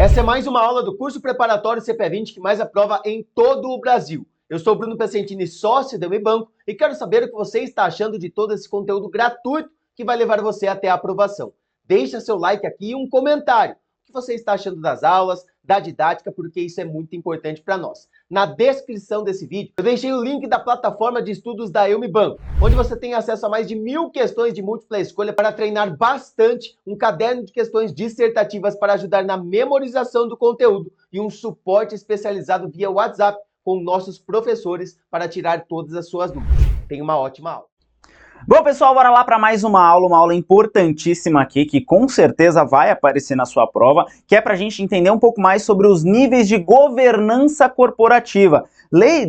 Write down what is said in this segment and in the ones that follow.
Essa é mais uma aula do curso preparatório CPA20 que mais aprova em todo o Brasil. Eu sou Bruno Piacentini, sócio da Unibanco, e quero saber o que você está achando de todo esse conteúdo gratuito que vai levar você até a aprovação. Deixa seu like aqui e um comentário. O que você está achando das aulas, da didática, porque isso é muito importante para nós. Na descrição desse vídeo, eu deixei o link da plataforma de estudos da Unibanco, onde você tem acesso a mais de 1000 questões de múltipla escolha para treinar bastante, um caderno de questões dissertativas para ajudar na memorização do conteúdo e um suporte especializado via WhatsApp com nossos professores para tirar todas as suas dúvidas. Tenha uma ótima aula. Bom, pessoal, bora lá para mais uma aula importantíssima aqui, que com certeza vai aparecer na sua prova, que é para a gente entender um pouco mais sobre os níveis de governança corporativa.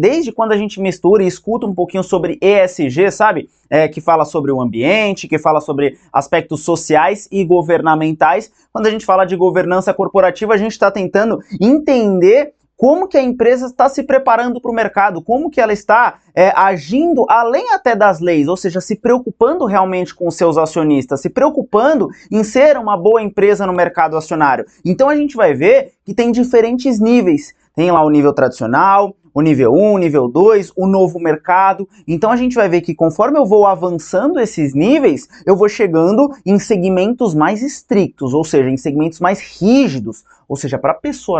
Desde quando a gente mistura e escuta um pouquinho sobre ESG, sabe? Que fala sobre o ambiente, que fala sobre aspectos sociais e governamentais. Quando a gente fala de governança corporativa, a gente está tentando entender como que a empresa está se preparando para o mercado, como que ela está agindo além até das leis, ou seja, se preocupando realmente com os seus acionistas, se preocupando em ser uma boa empresa no mercado acionário. Então a gente vai ver que tem diferentes níveis. Tem lá o nível tradicional, o nível 1, o nível 2, o novo mercado. Então a gente vai ver que conforme eu vou avançando esses níveis, eu vou chegando em segmentos mais estrictos, ou seja, em segmentos mais rígidos. Ou seja, para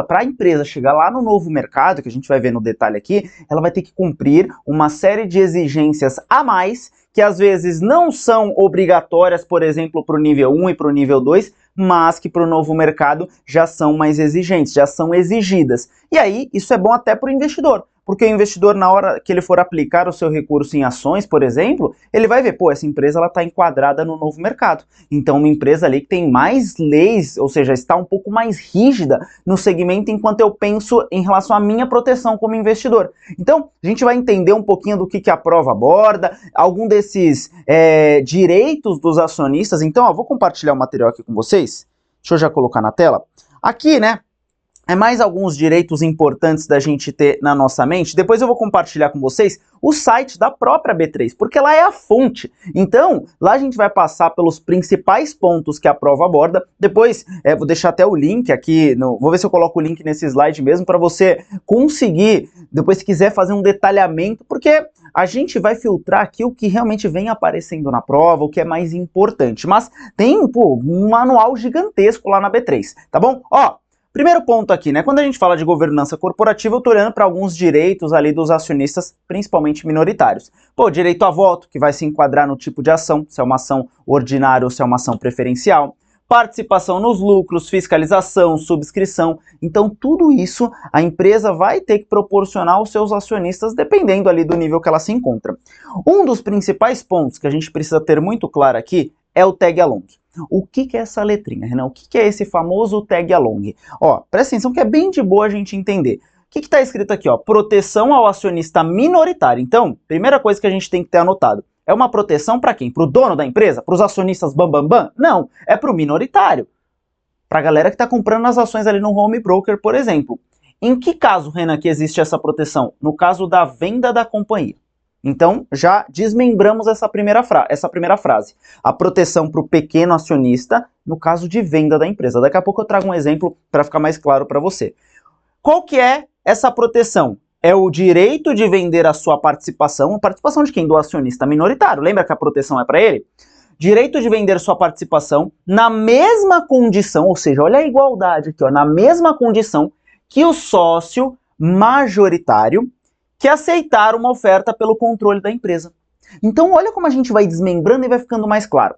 a empresa chegar lá no novo mercado, que a gente vai ver no detalhe aqui, ela vai ter que cumprir uma série de exigências a mais, que às vezes não são obrigatórias, por exemplo, para o nível 1 e para o nível 2, mas que para o novo mercado já são mais exigentes, já são exigidas. E aí, isso é bom até para o investidor, porque o investidor, na hora que ele for aplicar o seu recurso em ações, por exemplo, ele vai ver, pô, essa empresa está enquadrada no novo mercado. Então, uma empresa ali que tem mais leis, ou seja, está um pouco mais rígida no segmento, enquanto eu penso em relação à minha proteção como investidor. Então, a gente vai entender um pouquinho do que a prova aborda, algum desses direitos dos acionistas. Então, vou compartilhar o material aqui com vocês. Deixa eu já colocar na tela. Aqui, né? Mais alguns direitos importantes da gente ter na nossa mente. Depois eu vou compartilhar com vocês o site da própria B3, porque lá é a fonte. Então, lá a gente vai passar pelos principais pontos que a prova aborda. Depois, vou deixar até o link aqui, vou ver se eu coloco o link nesse slide mesmo, para você conseguir, depois se quiser fazer um detalhamento, porque a gente vai filtrar aqui o que realmente vem aparecendo na prova, o que é mais importante. Mas tem, um manual gigantesco lá na B3, tá bom? Primeiro ponto aqui, né? Quando a gente fala de governança corporativa, eu tô olhando para alguns direitos ali dos acionistas, principalmente minoritários. Direito a voto, que vai se enquadrar no tipo de ação, se é uma ação ordinária ou se é uma ação preferencial. Participação nos lucros, fiscalização, subscrição. Então, tudo isso a empresa vai ter que proporcionar aos seus acionistas, dependendo ali do nível que ela se encontra. Um dos principais pontos que a gente precisa ter muito claro aqui é o tag along. O que é essa letrinha, Renan? O que é esse famoso tag along? Presta atenção que é bem de boa a gente entender. O que está escrito aqui? Proteção ao acionista minoritário. Então, primeira coisa que a gente tem que ter anotado. É uma proteção para quem? Para o dono da empresa? Para os acionistas bam? Não, é para o minoritário. Para a galera que está comprando as ações ali no home broker, por exemplo. Em que caso, Renan, que existe essa proteção? No caso da venda da companhia. Então, já desmembramos essa primeira frase. A proteção para o pequeno acionista, no caso de venda da empresa. Daqui a pouco eu trago um exemplo para ficar mais claro para você. Qual que é essa proteção? É o direito de vender a sua participação. A participação de quem? Do acionista minoritário. Lembra que a proteção é para ele? Direito de vender sua participação na mesma condição, ou seja, olha a igualdade aqui, na mesma condição que o sócio majoritário que aceitar uma oferta pelo controle da empresa. Então, olha como a gente vai desmembrando e vai ficando mais claro.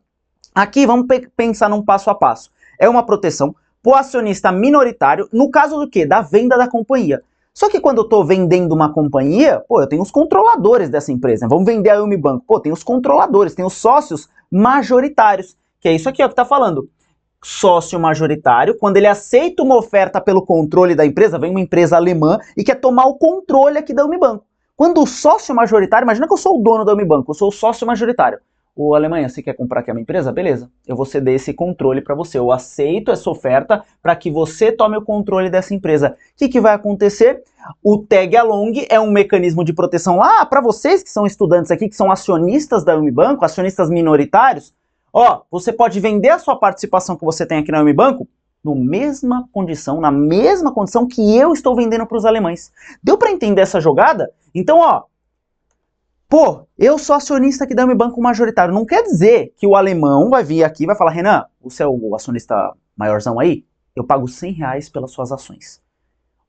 Aqui, vamos pensar num passo a passo. É uma proteção para o acionista minoritário, no caso do quê? Da venda da companhia. Só que quando eu estou vendendo uma companhia, eu tenho os controladores dessa empresa. Vamos vender a Unibanco. Tem os controladores, tem os sócios majoritários, que é isso aqui que está falando. Sócio majoritário, quando ele aceita uma oferta pelo controle da empresa, vem uma empresa alemã e quer tomar o controle aqui da Unibanco. Quando o sócio majoritário, imagina que eu sou o dono da Unibanco, eu sou o sócio majoritário. Ô Alemanha, você quer comprar aqui a minha empresa? Beleza, eu vou ceder esse controle para você, eu aceito essa oferta para que você tome o controle dessa empresa. O que vai acontecer? O tag along é um mecanismo de proteção lá para vocês que são estudantes aqui, que são acionistas da Unibanco, acionistas minoritários. Você pode vender a sua participação que você tem aqui na Unibanco na mesma condição que eu estou vendendo para os alemães. Deu para entender essa jogada? Então, ó, pô, eu sou acionista aqui da Ame Banco majoritário. Não quer dizer que o alemão vai vir aqui e vai falar, Renan, você é o acionista maiorzão aí? Eu pago R$100 pelas suas ações.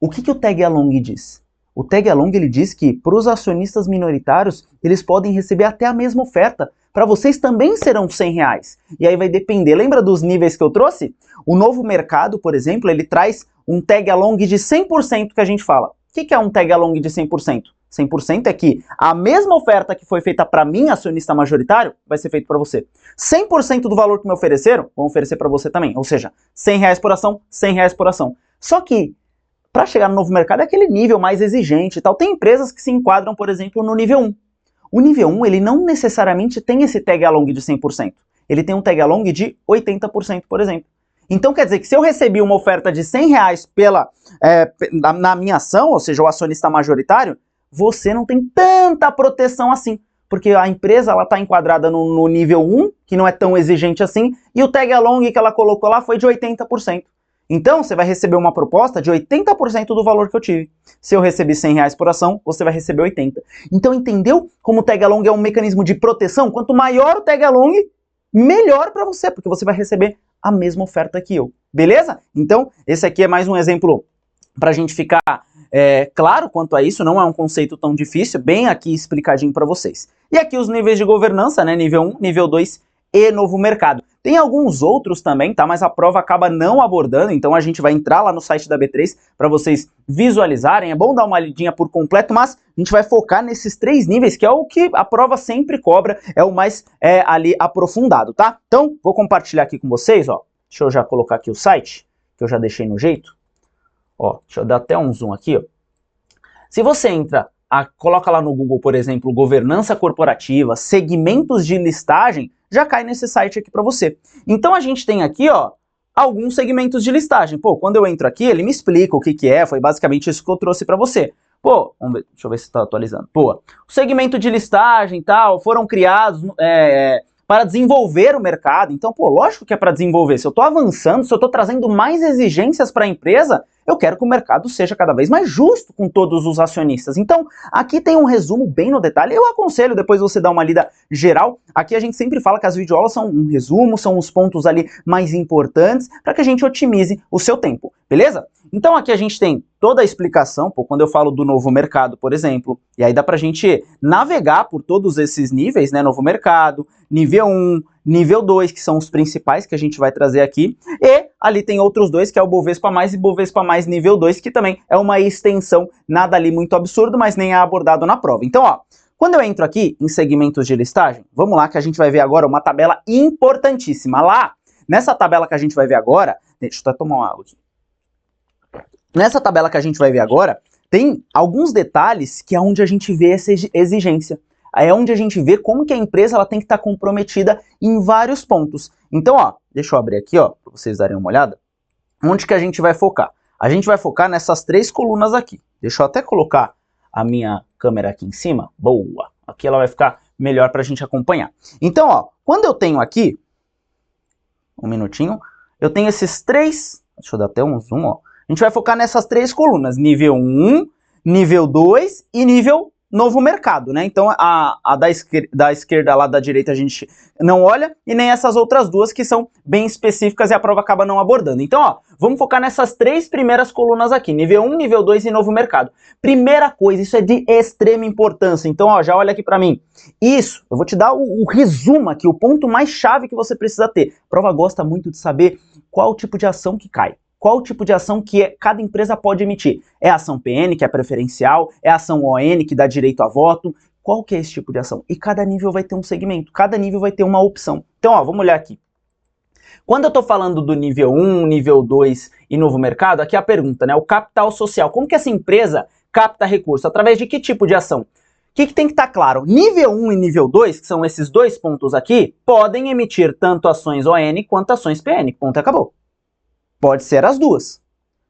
O que o tag along diz? O tag along ele diz que para os acionistas minoritários, eles podem receber até a mesma oferta. Para vocês também serão R$100. E aí vai depender. Lembra dos níveis que eu trouxe? O Novo Mercado, por exemplo, ele traz um tag along de 100% que a gente fala. O que é um tag along de 100%? 100% é que a mesma oferta que foi feita para mim, acionista majoritário, vai ser feita para você. 100% do valor que me ofereceram, vão oferecer para você também. Ou seja, R$100 por ação, R$100 por ação. Só que, para chegar no Novo Mercado, é aquele nível mais exigente e tal. Tem empresas que se enquadram, por exemplo, no nível 1. O nível 1, ele não necessariamente tem esse tag along de 100%. Ele tem um tag along de 80%, por exemplo. Então quer dizer que se eu recebi uma oferta de R$100 na minha ação, ou seja, o acionista majoritário, você não tem tanta proteção assim. Porque a empresa está enquadrada no nível 1, que não é tão exigente assim, e o tag along que ela colocou lá foi de 80%. Então, você vai receber uma proposta de 80% do valor que eu tive. Se eu recebi R$100 por ação, você vai receber 80. Então, entendeu como o tag along é um mecanismo de proteção? Quanto maior o tag along, melhor para você, porque você vai receber a mesma oferta que eu. Beleza? Então, esse aqui é mais um exemplo para a gente ficar claro quanto a isso. Não é um conceito tão difícil, bem aqui explicadinho para vocês. E aqui os níveis de governança, né? Nível 1, nível 2 e Novo Mercado. Tem alguns outros também, tá? Mas a prova acaba não abordando, então a gente vai entrar lá no site da B3 para vocês visualizarem. É bom dar uma lidinha por completo, mas a gente vai focar nesses 3 níveis, que é o que a prova sempre cobra, é o mais ali aprofundado, tá? Então, vou compartilhar aqui com vocês, ó. Deixa eu já colocar aqui o site, que eu já deixei no jeito. Ó, deixa eu dar até um zoom aqui, ó. Se você entra, coloca lá no Google, por exemplo, governança corporativa, segmentos de listagem, já cai nesse site aqui para você. Então a gente tem aqui, ó, alguns segmentos de listagem. Pô, quando eu entro aqui, ele me explica o que é, foi basicamente isso que eu trouxe para você. Pô, vamos ver, deixa eu ver se está atualizando. Pô, o segmento de listagem e tal, foram criados para desenvolver o mercado. Então, pô, lógico que é para desenvolver. Se eu estou avançando, se eu estou trazendo mais exigências para a empresa, eu quero que o mercado seja cada vez mais justo com todos os acionistas. Então, aqui tem um resumo bem no detalhe. Eu aconselho depois você dar uma lida geral. Aqui a gente sempre fala que as videoaulas são um resumo, são os pontos ali mais importantes para que a gente otimize o seu tempo, beleza? Então aqui a gente tem toda a explicação, pô, quando eu falo do Novo Mercado, por exemplo, e aí dá pra gente navegar por todos esses níveis, né? Novo Mercado, nível 1, nível 2, que são os principais que a gente vai trazer aqui, e ali tem outros dois, que é o Bovespa Mais e Bovespa Mais nível 2, que também é uma extensão, nada ali muito absurdo, mas nem é abordado na prova. Então, ó, quando eu entro aqui em segmentos de listagem, vamos lá que a gente vai ver agora uma tabela importantíssima. Lá, nessa tabela que a gente vai ver agora, deixa eu até tomar uma água aqui. Nessa tabela que a gente vai ver agora, tem alguns detalhes que é onde a gente vê essa exigência. É onde a gente vê como que a empresa ela tem que estar comprometida em vários pontos. Então, ó, deixa eu abrir aqui, ó, para vocês darem uma olhada. Onde que a gente vai focar? A gente vai focar nessas 3 colunas aqui. Deixa eu até colocar a minha câmera aqui em cima. Boa! Aqui ela vai ficar melhor para a gente acompanhar. Então, ó, quando eu tenho aqui, um minutinho, eu tenho esses 3, deixa eu dar até um zoom, ó. A gente vai focar nessas 3 colunas, nível 1, nível 2 e nível Novo Mercado, né? Então a da esquerda lá da direita a gente não olha e nem essas outras duas que são bem específicas e a prova acaba não abordando. Então, ó, vamos focar nessas 3 primeiras colunas aqui, nível 1, nível 2 e Novo Mercado. Primeira coisa, isso é de extrema importância, então, ó, já olha aqui pra mim. Isso, eu vou te dar o resumo aqui, o ponto mais chave que você precisa ter. A prova gosta muito de saber qual tipo de ação que cai. Qual o tipo de ação que cada empresa pode emitir? É a ação PN, que é preferencial? É a ação ON, que dá direito a voto? Qual que é esse tipo de ação? E cada nível vai ter um segmento, cada nível vai ter uma opção. Então, ó, vamos olhar aqui. Quando eu estou falando do nível 1, nível 2 e Novo Mercado, aqui é a pergunta, né? O capital social. Como que essa empresa capta recurso? Através de que tipo de ação? O que tem que estar claro? Nível 1 e nível 2, que são esses 2 pontos aqui, podem emitir tanto ações ON quanto ações PN. Ponto, acabou. Pode ser as duas.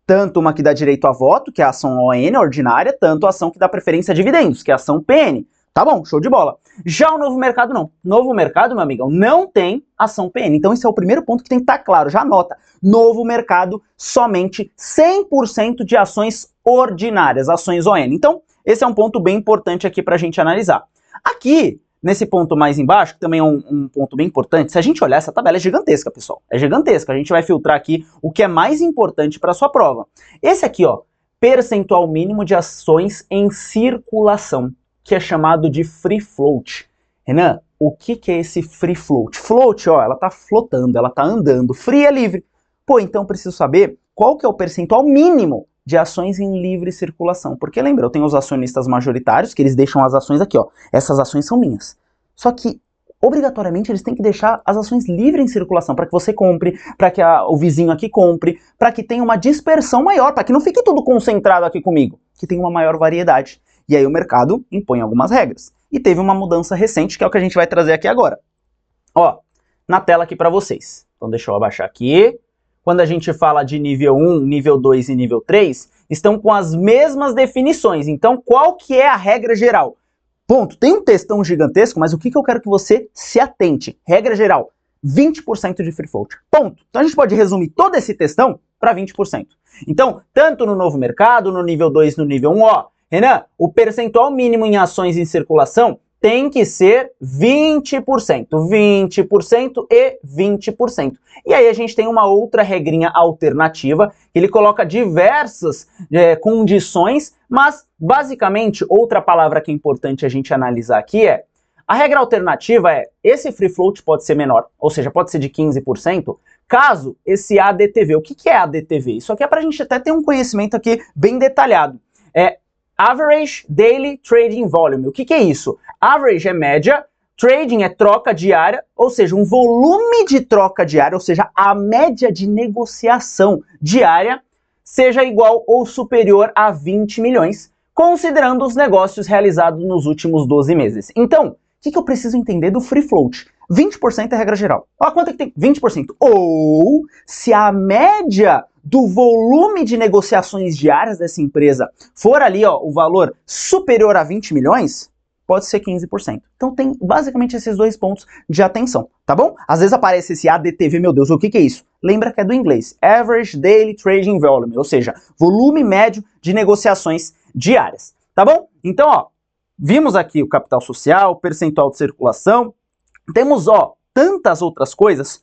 Tanto uma que dá direito a voto, que é a ação ON ordinária, tanto a ação que dá preferência a dividendos, que é a ação PN. Tá bom, show de bola. Já o Novo Mercado não. Novo Mercado, meu amigão, não tem ação PN. Então esse é o primeiro ponto que tem que estar claro. Já anota. Novo Mercado, somente 100% de ações ordinárias, ações ON. Então, esse é um ponto bem importante aqui para a gente analisar. Aqui, nesse ponto mais embaixo, que também é um ponto bem importante, se a gente olhar, essa tabela é gigantesca, pessoal. É gigantesca. A gente vai filtrar aqui o que é mais importante para a sua prova. Esse aqui, ó, percentual mínimo de ações em circulação, que é chamado de free float. Renan, o que é esse free float? Float, ó, ela tá flotando, ela tá andando. Free é livre. Pô, então preciso saber qual que é o percentual mínimo de ações em livre circulação. Porque lembra, eu tenho os acionistas majoritários, que eles deixam as ações aqui, ó. Essas ações são minhas. Só que, obrigatoriamente, eles têm que deixar as ações livres em circulação, para que você compre, para que o vizinho aqui compre, para que tenha uma dispersão maior, para que não fique tudo concentrado aqui comigo, que tenha uma maior variedade. E aí o mercado impõe algumas regras. E teve uma mudança recente, que é o que a gente vai trazer aqui agora. Ó, na tela aqui para vocês. Então deixa eu abaixar aqui. Quando a gente fala de nível 1, nível 2 e nível 3, estão com as mesmas definições. Então, qual que é a regra geral? Ponto. Tem um textão gigantesco, mas o que eu quero que você se atente? Regra geral, 20% de free float. Ponto. Então, a gente pode resumir todo esse textão para 20%. Então, tanto no novo mercado, no nível 2, no nível 1, ó, Renan, o percentual mínimo em ações em circulação tem que ser 20%, 20% e 20%. E aí a gente tem uma outra regrinha alternativa, que ele coloca diversas condições, mas basicamente outra palavra que é importante a gente analisar aqui é, a regra alternativa é, esse free float pode ser menor, ou seja, pode ser de 15%, caso esse ADTV, o que é ADTV? Isso aqui é para a gente até ter um conhecimento aqui bem detalhado. É Average Daily Trading Volume. O que é isso? Average é média, trading é troca diária, ou seja, um volume de troca diária, ou seja, a média de negociação diária seja igual ou superior a 20 milhões, considerando os negócios realizados nos últimos 12 meses. Então, o que eu preciso entender do free float? 20% é a regra geral. Olha quanto é que tem? 20%. Ou, se a média do volume de negociações diárias dessa empresa for ali, ó, o valor superior a 20 milhões, pode ser 15%. Então tem basicamente esses dois pontos de atenção, tá bom? Às vezes aparece esse ADTV, meu Deus, o que é isso? Lembra que é do inglês, Average Daily Trading Volume, ou seja, volume médio de negociações diárias, tá bom? Então, ó, vimos aqui o capital social, percentual de circulação, temos, ó, tantas outras coisas.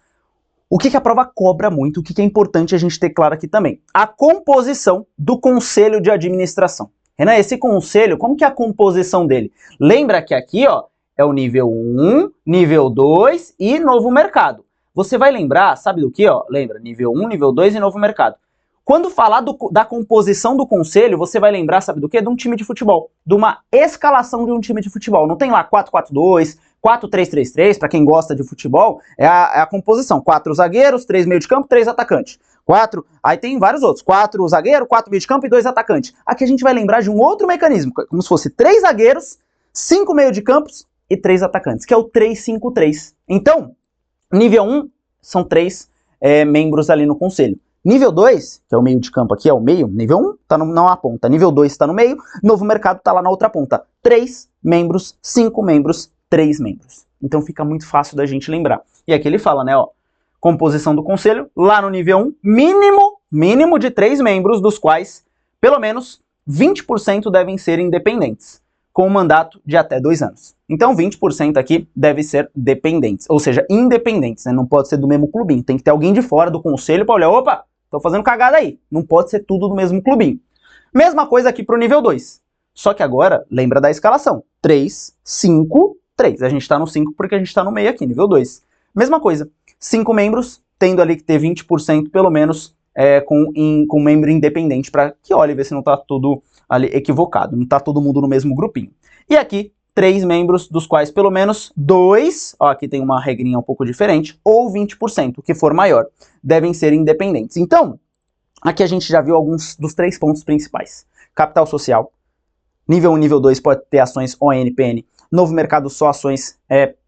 O que a prova cobra muito, o que é importante a gente ter claro aqui também? A composição do conselho de administração. Renan, esse conselho, como que é a composição dele? Lembra que aqui, ó, é o nível 1, nível 2 e novo mercado. Você vai lembrar, sabe do que, ó? Lembra, nível 1, nível 2 e novo mercado. Quando falar da composição do conselho, você vai lembrar, sabe do quê? De um time de futebol, de uma escalação de um time de futebol. Não tem lá 4-4-2, 4-3-3-3, para quem gosta de futebol, é a composição. 4 zagueiros, 3 meio de campo, 3 atacantes. 4, aí tem vários outros. 4 zagueiros, 4 meio de campo e 2 atacantes. Aqui a gente vai lembrar de um outro mecanismo, como se fosse 3 zagueiros, 5 meio de campos e 3 atacantes, que é o 3-5-3. Então, nível 1 são 3 membros ali no conselho. Nível 2, que é o meio de campo aqui, é o meio. Nível 1 está na ponta. Nível 2 está no meio. Novo mercado está lá na outra ponta. 3 membros, 5 membros, 3 membros. Então fica muito fácil da gente lembrar. E aqui ele fala, né, ó, composição do conselho, lá no nível 1, mínimo de 3 membros, dos quais, pelo menos, 20% devem ser independentes, com um mandato de até 2 anos. Então 20% aqui deve ser dependentes, ou seja, independentes, né? Não pode ser do mesmo clubinho, tem que ter alguém de fora do conselho para olhar, opa, tô fazendo cagada aí, não pode ser tudo do mesmo clubinho. Mesma coisa aqui para o nível 2, só que agora, lembra da escalação, 3, 5, 3, a gente está no 5 porque a gente está no meio aqui, nível 2. Mesma coisa, 5 membros, tendo ali que ter 20% pelo menos com membro independente, para que olhe e ver se não está tudo ali equivocado, não está todo mundo no mesmo grupinho. E aqui, 3 membros, dos quais pelo menos 2, ó, aqui tem uma regrinha um pouco diferente, ou 20%, o que for maior, devem ser independentes. Então, aqui a gente já viu alguns dos 3 pontos principais. Capital social, nível 1 e nível 2 pode ter ações ON, PN, novo mercado só ações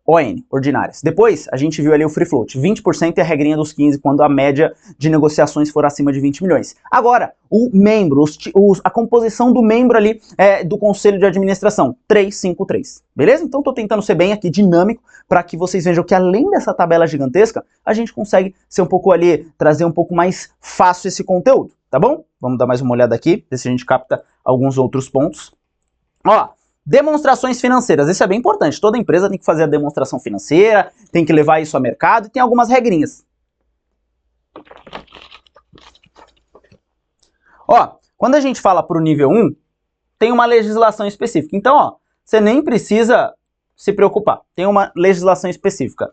ON, ordinárias. Depois, a gente viu ali o free float, 20% e a regrinha dos 15% quando a média de negociações for acima de 20 milhões. Agora, o membro, a composição do membro ali do conselho de administração, 353. Beleza? Então tô tentando ser bem aqui dinâmico para que vocês vejam que além dessa tabela gigantesca, a gente consegue ser um pouco ali, trazer um pouco mais fácil esse conteúdo, tá bom? Vamos dar mais uma olhada aqui, ver se a gente capta alguns outros pontos. Ó, demonstrações financeiras, isso é bem importante. Toda empresa tem que fazer a demonstração financeira, tem que levar isso ao mercado e tem algumas regrinhas. Ó, quando a gente fala para o nível 1, tem uma legislação específica. Então, ó, você nem precisa se preocupar. Tem uma legislação específica.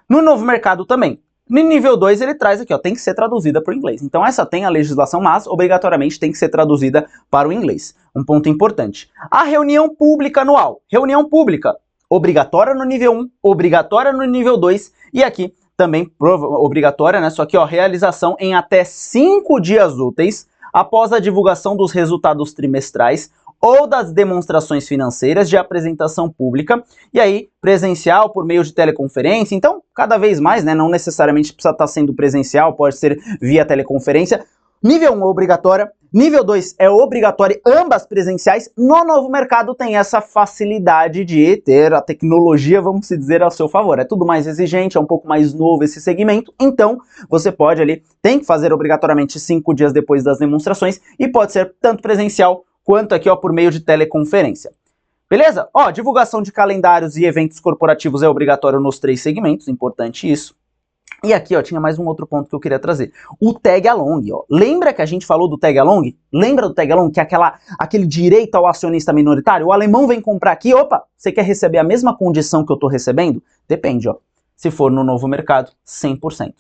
No novo mercado também. No nível 2 ele traz aqui, ó, tem que ser traduzida para o inglês. Então essa tem a legislação, mas obrigatoriamente tem que ser traduzida para o inglês. Um ponto importante. A reunião pública anual. Reunião pública, obrigatória no nível 1, obrigatória no nível 2 e aqui também obrigatória, né? Só que, ó, realização em até 5 dias úteis após a divulgação dos resultados trimestrais ou das demonstrações financeiras de apresentação pública, e aí presencial por meio de teleconferência. Então, cada vez mais, né, não necessariamente precisa estar sendo presencial, pode ser via teleconferência. Nível 1 é obrigatória, nível 2 é obrigatória, ambas presenciais. No novo mercado tem essa facilidade de ter a tecnologia, vamos dizer, ao seu favor. É tudo mais exigente, é um pouco mais novo esse segmento, então você pode ali, tem que fazer obrigatoriamente 5 dias depois das demonstrações, e pode ser tanto presencial quanto aqui, ó, por meio de teleconferência. Beleza? Ó, divulgação de calendários e eventos corporativos é obrigatório nos 3 segmentos, importante isso. E aqui, ó, tinha mais um outro ponto que eu queria trazer. O tag along, ó. Lembra que a gente falou do tag along? Lembra do tag along, que é aquele direito ao acionista minoritário? O alemão vem comprar aqui, opa, você quer receber a mesma condição que eu tô recebendo? Depende, ó. Se for no novo mercado, 100%.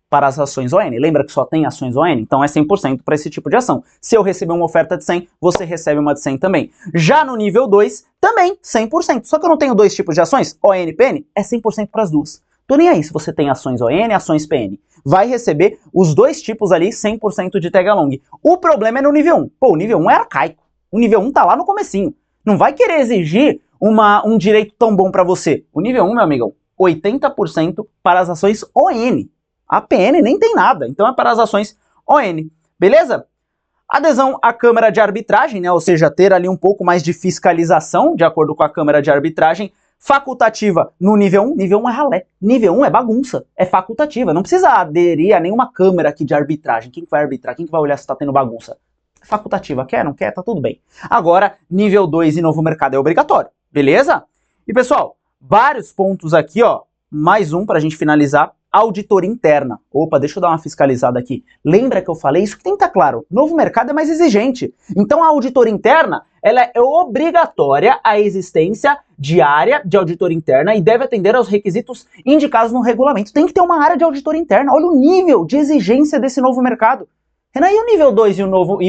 Para as ações ON. Lembra que só tem ações ON? Então é 100% para esse tipo de ação. Se eu receber uma oferta de 100, você recebe uma de 100 também. Já no nível 2, também 100%. Só que eu não tenho 2 tipos de ações, ON e PN, é 100% para as duas. Tô nem aí se você tem ações ON e ações PN. Vai receber os 2 tipos ali, 100% de tag along. O problema é no nível 1. Pô, o nível 1 é arcaico. O nível 1 tá lá no comecinho. Não vai querer exigir um direito tão bom para você. O nível 1, meu amigo, 80% para as ações ON. A PN nem tem nada, então é para as ações ON, beleza? Adesão à Câmara de Arbitragem, né? Ou seja, ter ali um pouco mais de fiscalização, de acordo com a Câmara de Arbitragem, facultativa no nível 1, nível 1 é ralé, nível 1 é bagunça, é facultativa, não precisa aderir a nenhuma câmara aqui de arbitragem. Quem que vai arbitrar? Quem que vai olhar se está tendo bagunça? É facultativa, quer, não quer, tá tudo bem. Agora, nível 2 e novo mercado é obrigatório, beleza? E pessoal, vários pontos aqui, ó, mais um para a gente finalizar. Auditoria interna. Opa, deixa eu dar uma fiscalizada aqui. Lembra que eu falei isso? Que tem que estar claro. Novo mercado é mais exigente. Então a auditoria interna, ela é obrigatória a existência diária de auditoria interna e deve atender aos requisitos indicados no regulamento. Tem que ter uma área de auditoria interna. Olha o nível de exigência desse novo mercado. Renan, e o nível 2 e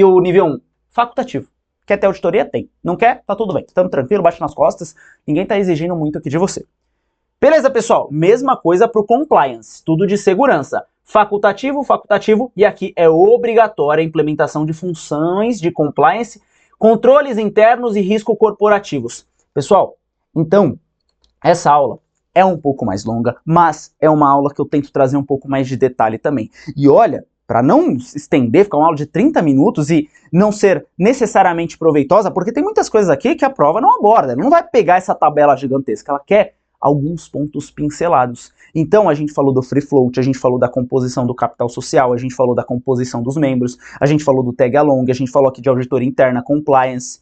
o nível 1? Facultativo. Quer ter auditoria? Tem. Não quer? Tá tudo bem. Estamos tranquilo, bate nas costas. Ninguém tá exigindo muito aqui de você. Beleza, pessoal? Mesma coisa para o compliance, tudo de segurança. Facultativo, facultativo, e aqui é obrigatória a implementação de funções de compliance, controles internos e risco corporativos. Pessoal, então, essa aula é um pouco mais longa, mas é uma aula que eu tento trazer um pouco mais de detalhe também. E olha, para não estender, ficar uma aula de 30 minutos e não ser necessariamente proveitosa, porque tem muitas coisas aqui que a prova não aborda, não vai pegar essa tabela gigantesca, ela quer alguns pontos pincelados. Então a gente falou do free float, a gente falou da composição do capital social, a gente falou da composição dos membros, a gente falou do tag along, a gente falou aqui de auditoria interna, compliance,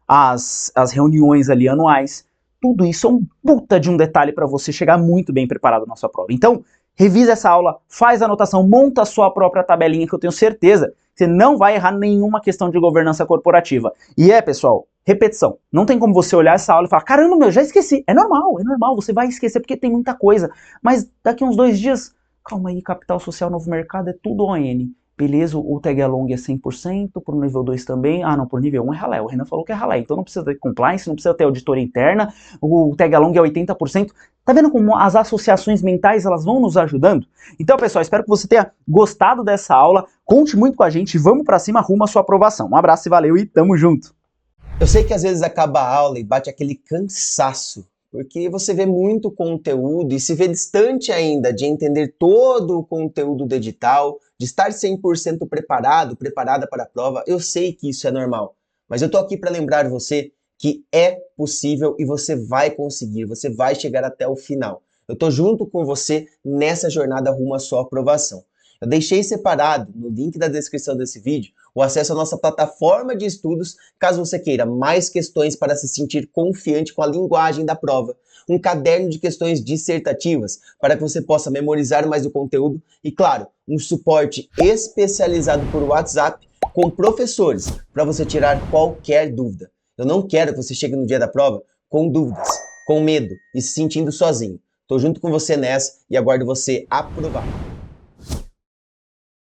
as reuniões ali anuais. Tudo isso é um puta de um detalhe para você chegar muito bem preparado na sua prova. Então, revisa essa aula, faz a anotação, monta a sua própria tabelinha que eu tenho certeza que você não vai errar nenhuma questão de governança corporativa. E pessoal, repetição. Não tem como você olhar essa aula e falar, caramba, meu, já esqueci. É normal, você vai esquecer porque tem muita coisa. Mas daqui uns 2 dias, calma aí, capital social, novo mercado, é tudo ON. Beleza, o tag along é 100%, pro nível 2 também. Ah, não, pro nível 1 é ralé. O Renan falou que é ralé. Então não precisa ter compliance, não precisa ter auditoria interna. O tag along é 80%. Tá vendo como as associações mentais, elas vão nos ajudando? Então, pessoal, espero que você tenha gostado dessa aula. Conte muito com a gente. Vamos pra cima, rumo à sua aprovação. Um abraço e valeu e tamo junto. Eu sei que às vezes acaba a aula e bate aquele cansaço. porque você vê muito conteúdo e se vê distante ainda de entender todo o conteúdo do edital, de estar 100% preparado, preparada para a prova. Eu sei que isso é normal, mas eu tô aqui para lembrar você que é possível e você vai conseguir, você vai chegar até o final. Eu tô junto com você nessa jornada rumo à sua aprovação. Eu deixei separado no link da descrição desse vídeo o acesso à nossa plataforma de estudos, caso você queira mais questões para se sentir confiante com a linguagem da prova, um caderno de questões dissertativas para que você possa memorizar mais o conteúdo e, claro, um suporte especializado por WhatsApp com professores para você tirar qualquer dúvida. Eu não quero que você chegue no dia da prova com dúvidas, com medo e se sentindo sozinho. Tô junto com você nessa e aguardo você aprovado.